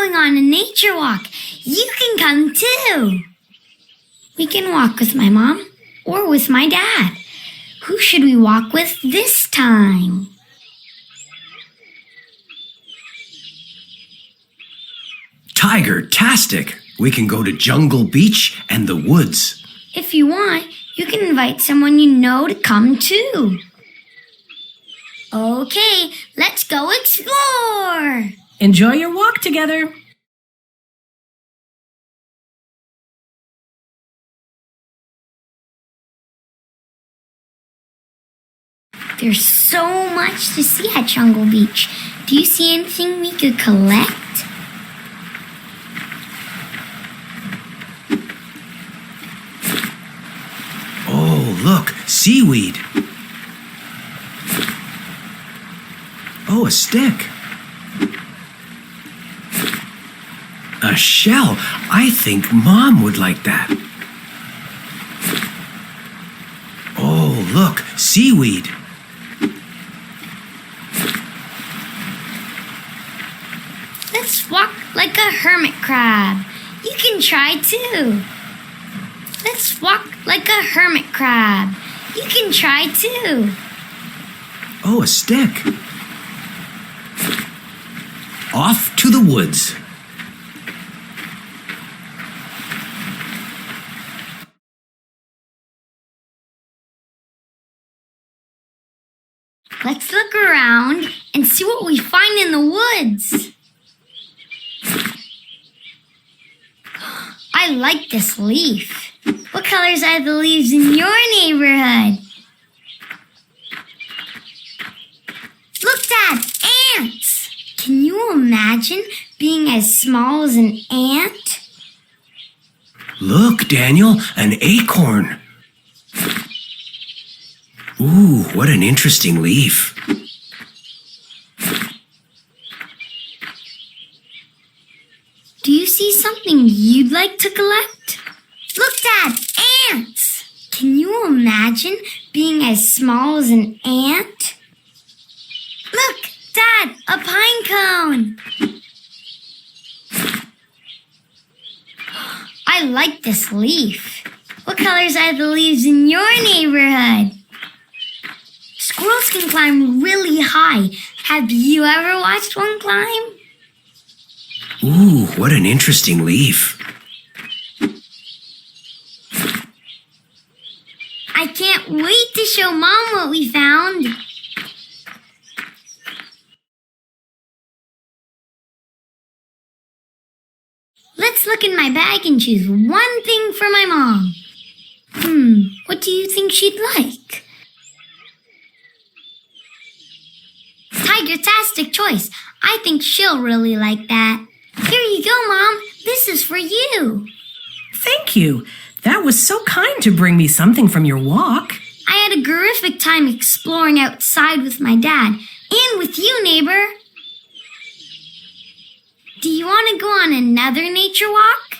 going on a nature walk. You can come too. We can walk with my mom or with my dad. Who should we walk with this time? Tiger-tastic! We can go to Jungle Beach and the woods. If you want, you can invite someone you know to come too. Okay, let's go explore! Enjoy your walk together. There's so much to see at Jungle Beach. Do you see anything we could collect? Oh, look, seaweed. Oh, a stick. A shell. I think Mom would like that. Oh, look, seaweed. Let's walk like a hermit crab. You can try too. Let's walk like a hermit crab. You can try too. Oh, a stick. Off to the woods. Let's look around and see what we find in the woods. I like this leaf. What colors are the leaves in your neighborhood? Look, Dad, ants! Can you imagine being as small as an ant? Look, Daniel, an acorn. Ooh, what an interesting leaf. Do you see something you'd like to collect? Look, Dad, ants! Can you imagine being as small as an ant? Look, Dad, a pine cone! I like this leaf. What colors are the leaves in your neighborhood? Squirrels can climb really high. Have you ever watched one climb? Ooh, what an interesting leaf. I can't wait to show Mom what we found. Let's look in my bag and choose one thing for my mom. What do you think she'd like? Tiger-tastic choice. I think she'll really like that. Here you go, Mom. This is for you. Thank you. That was so kind to bring me something from your walk. I had a terrific time exploring outside with my dad and with you, neighbor. Do you want to go on another nature walk?